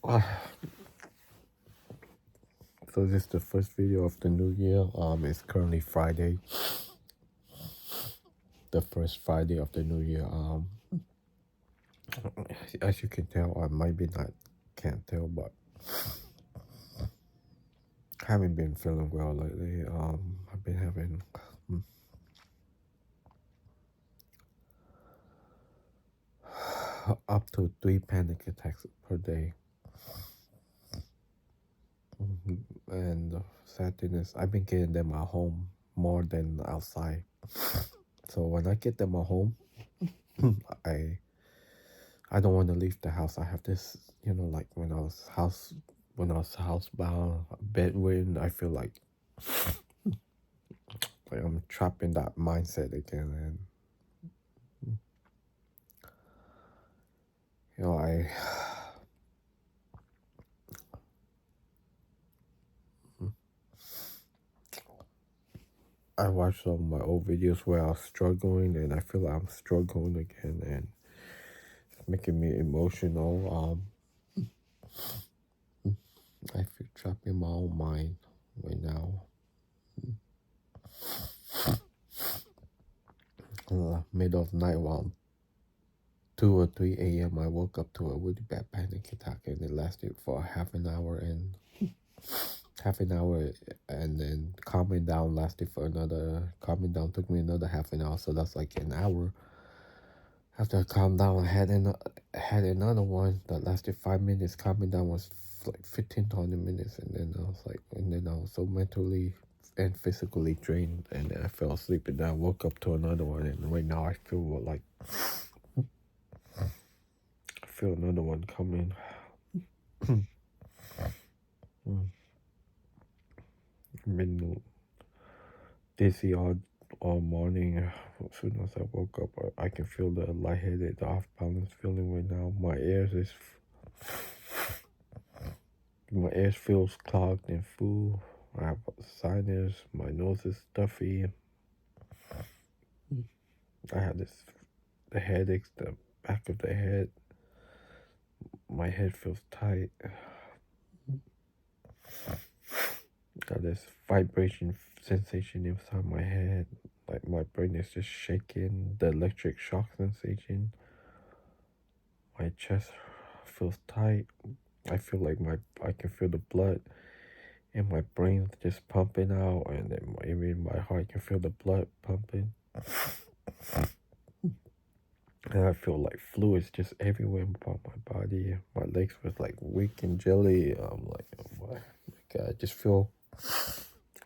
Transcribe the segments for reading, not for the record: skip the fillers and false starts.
So this is the first video of the new year. It's currently Friday, the first Friday of the new year. As you can tell, I might be not can't tell, but I haven't been feeling well lately. I've been having up to 3 panic attacks per day, and the sad thing is, I've been getting them at home more than outside. So when I get them at home, I I don't want to leave the house. I have this, like when I was housebound, bedridden. I feel like I'm trapped in that mindset again, and I I watched some of my old videos where I was struggling, and I feel like I'm struggling again, and it's making me emotional. I feel trapped in my own mind right now. Middle of night, around 2 or 3 a.m., I woke up to a really bad panic attack, and it lasted for half an hour, and then calming down took me another half an hour, so that's like an hour. After I calmed down, I had another one that lasted 5 minutes. Calming down was like 15 to 20 minutes, and then I was so mentally and physically drained, and then I fell asleep, and then I woke up to another one, and right now I feel another one coming. I've been dizzy all morning. As soon as I woke up, I can feel the lightheaded, off balance feeling right now. My ears feels clogged and full. I have sinus. My nose is stuffy. I have the headaches, the back of the head. My head feels tight. Got this vibration sensation inside my head. Like my brain is just shaking. The electric shock sensation. My chest feels tight. I feel like I can feel the blood in my brain just pumping out, and then even in my heart, I can feel the blood pumping. And I feel like fluids just everywhere about my body. My legs was like weak and jelly. I'm like, oh my God, I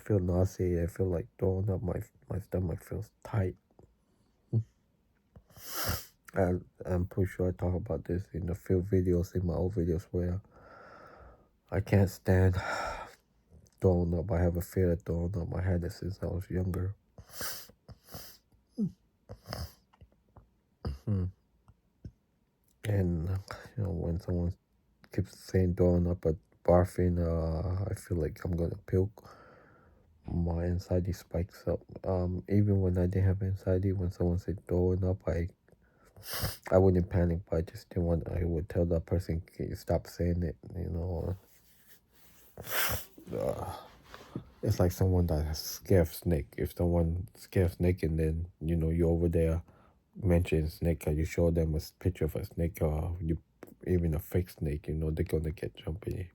feel nauseous. I feel like throwing up. My stomach feels tight. And I'm pretty sure I talk about this in a few videos, in my old videos, where I can't stand throwing up. I have a fear of throwing up. I had it since I was younger. And when someone keeps saying throwing up but barfing, I feel like I'm gonna puke. My anxiety spikes up. Even when I didn't have anxiety, when someone said throwing up, I wouldn't panic, but I just didn't want. I would tell that person, "Can you stop saying it?" It's like someone that's scared of snake. If someone scared of snake, and then you're over there mention snake, you show them a picture of a snake, or even a fake snake, they're gonna get jumpy.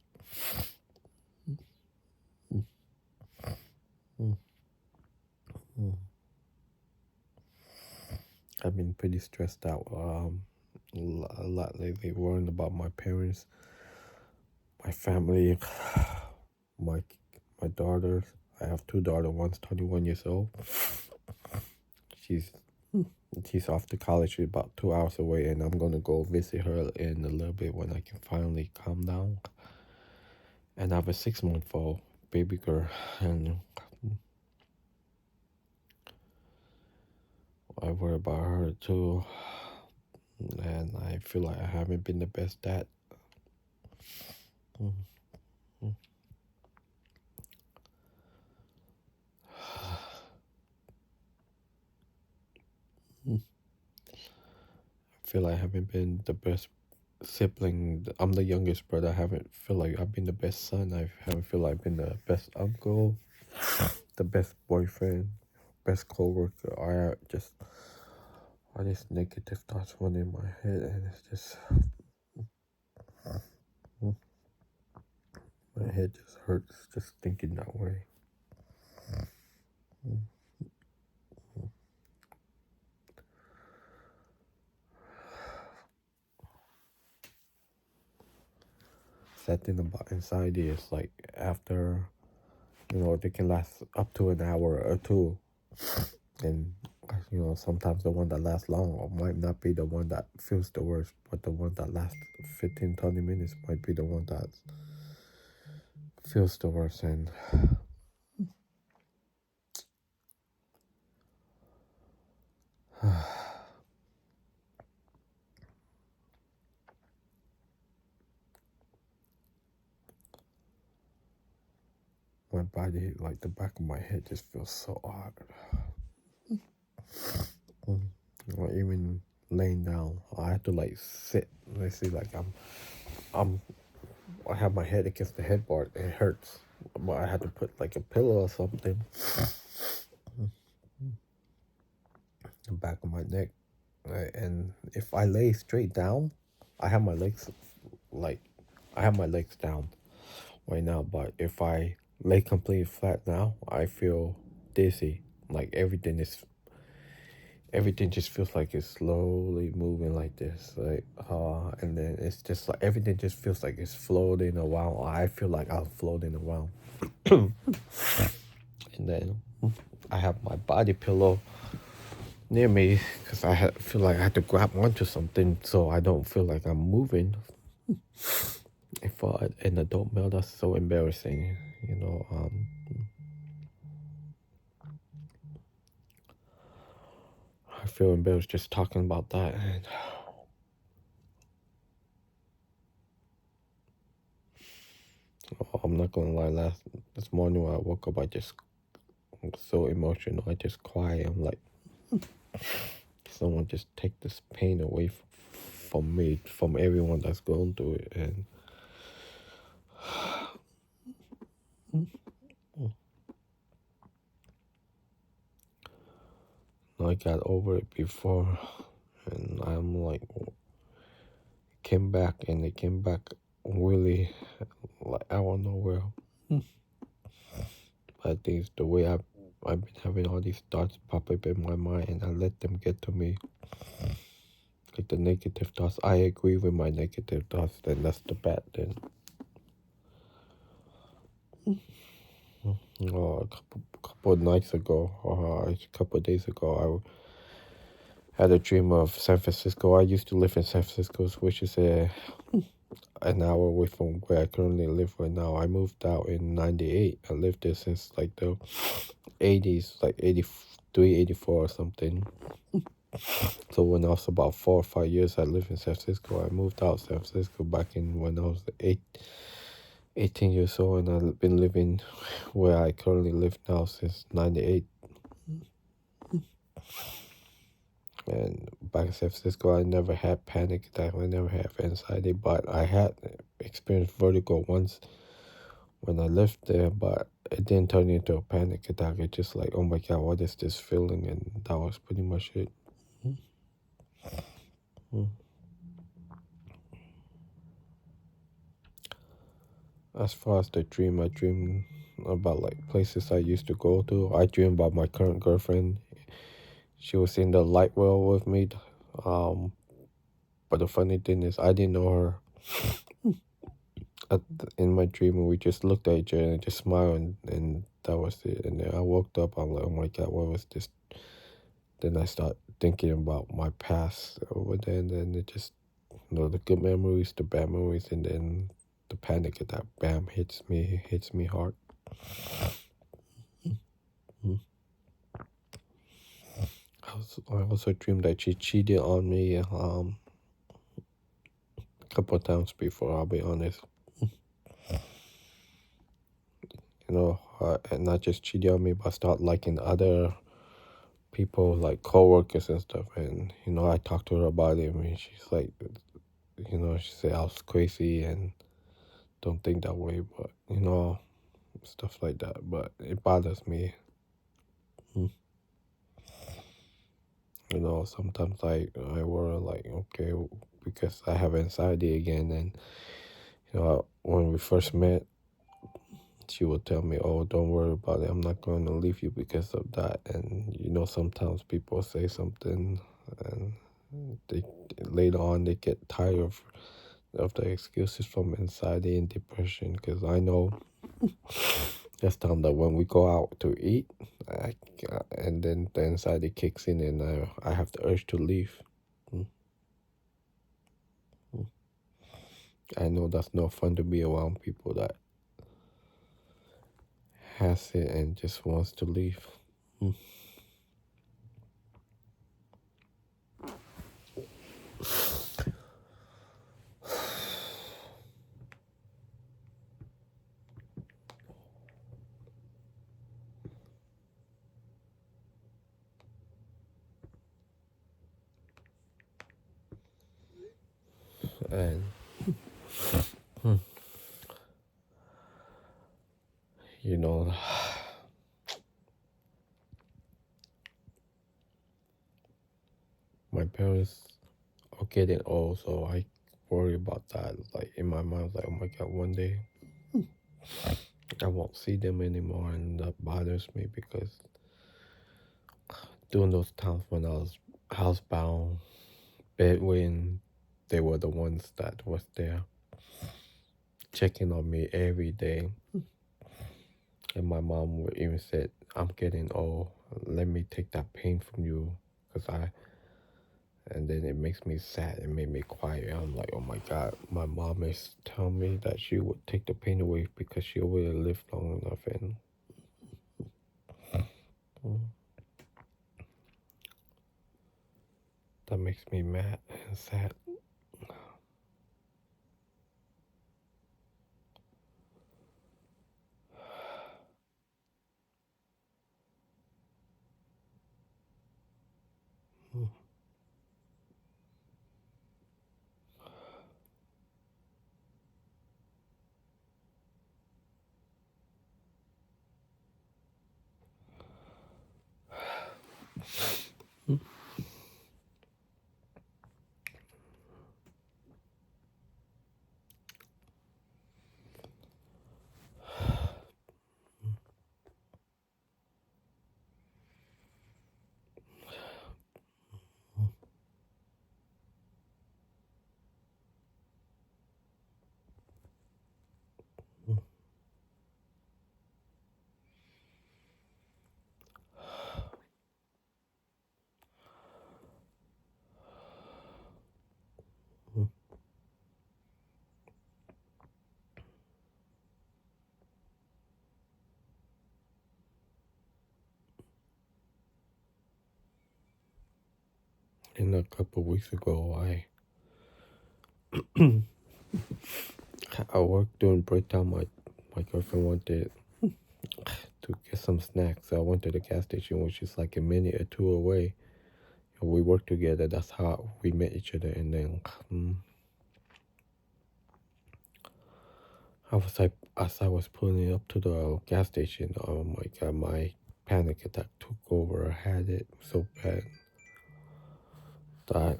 I've been pretty stressed out a lot lately, worrying about my parents, my family, my my daughters. I have two daughters. One's 21 years old. She's she's off to college. She's about 2 hours away, and I'm gonna go visit her in a little bit when I can finally calm down. And I have a 6-month-old baby girl, and I worry about her too. And I feel like I haven't been the best dad. I feel like I haven't been the best sibling. I'm the youngest brother. I haven't feel like I've been the best son. I haven't feel like I've been the best uncle, the best boyfriend, best coworker. I just all these negative thoughts run in my head, and it's just my head just hurts just thinking that way. Sad thing about anxiety is like after they can last up to an hour or two, and sometimes the one that lasts long might not be the one that feels the worst, but the one that lasts 15-20 minutes might be the one that feels the worst. And my body, like the back of my head, just feels so odd. Or even laying down, I have to like sit. Let's see, like I'm I have my head against the headboard. It hurts, but I had to put like a pillow or something the back of my neck. And if I lay straight down, I have my legs like I have my legs down right now. But if I lay completely flat now, I feel dizzy. Like everything just feels like it's slowly moving like this, like and then it's just like everything just feels like it's floating around. I feel like I'm floating around, and then I have my body pillow near me because feel like I had to grab onto something so I don't feel like I'm moving. If an adult male, that's so embarrassing, you know. I feel embarrassed just talking about that, and I'm not gonna lie. This morning when I woke up, I just was so emotional. I just cry. I'm like, someone just take this pain away from me, from everyone that's going through it, and I got over it before, and I'm like, came back, and it came back really like out of nowhere. I think it's the way I've been having all these thoughts pop up in my mind, and I let them get to me. Like the negative thoughts, I agree with my negative thoughts. Then that's the bad thing. A couple of nights ago, a couple of days ago, I had a dream of San Francisco. I used to live in San Francisco, which is an hour away from where I currently live right now. I moved out in '98. I lived there since like the '80s, like '83, '84 or something. So when I was about 4 or 5 years, I lived in San Francisco. I moved out of San Francisco back in when I was 18 years old, and I've been living where I currently live now since '98. And back in San Francisco, I never had panic attack. I never had anxiety, but I had experienced vertigo once when I lived there, but it didn't turn into a panic attack. It's just like, oh my God, what is this feeling? And that was pretty much it. Mm. As far as the dream, I dream about like places I used to go to. I dream about my current girlfriend. She was in the light well with me. Um, but the funny thing is, I didn't know her in my dream, and we just looked at each other and just smiled, and that was it. And then I woke up, I'm like, oh my God, what was this? Then I start thinking about my past over there, and then it just, the good memories, the bad memories, and then the panic attack, bam, hits me hard. Mm. I also dreamed that she cheated on me a couple of times before, I'll be honest. And not just cheated on me, but start liking other people, like coworkers and stuff. And I talked to her about it, and she's like, she said I was crazy and don't think that way, but stuff like that. But it bothers me. Mm. Sometimes I worry like, okay, because I have anxiety again, and when we first met, she would tell me, "Oh, don't worry about it. I'm not going to leave you because of that." And sometimes people say something, and they later on they get tired of the excuses from anxiety and depression. Because I know there's time that when we go out to eat, and then the anxiety kicks in, and I have the urge to leave. Mm, mm. I know that's not fun to be around people that has it and just wants to leave. Mm. And you know, my parents are getting old, so I worry about that. Like in my mind, like, oh my God, one day I won't see them anymore, and that bothers me because during those times when I was housebound, bedridden, they were the ones that was there checking on me every day. And my mom would even said, "I'm getting old. Let me take that pain from you, cause I." And then it makes me sad. It made me quiet. I'm like, oh my God, my mom is telling me that she would take the pain away because she already lived long enough, and mm, that makes me mad and sad. Mm, mm, mm, mm. And a couple of weeks ago, I worked during break time. My girlfriend wanted to get some snacks, so I went to the gas station, which is like a minute or two away. And we worked together. That's how we met each other. And then I was like, as I was pulling up to the gas station, oh my God, my panic attack took over. I had it so bad that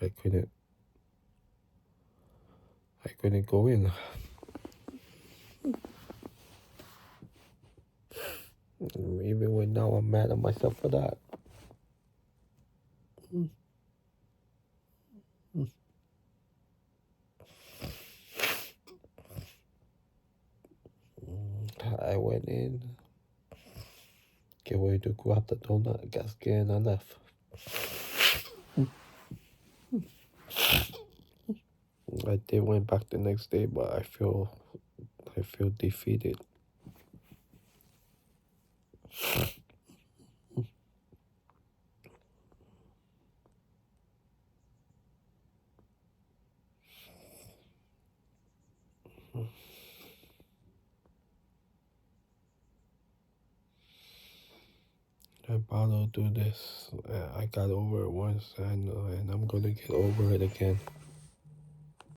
I couldn't, I couldn't go in. Even when now I'm mad at myself for that. I went in, get ready to grab the donut, got scared, and I left. I did went back the next day, but I feel defeated. about to do this. I got over it once, and I'm gonna get over it again.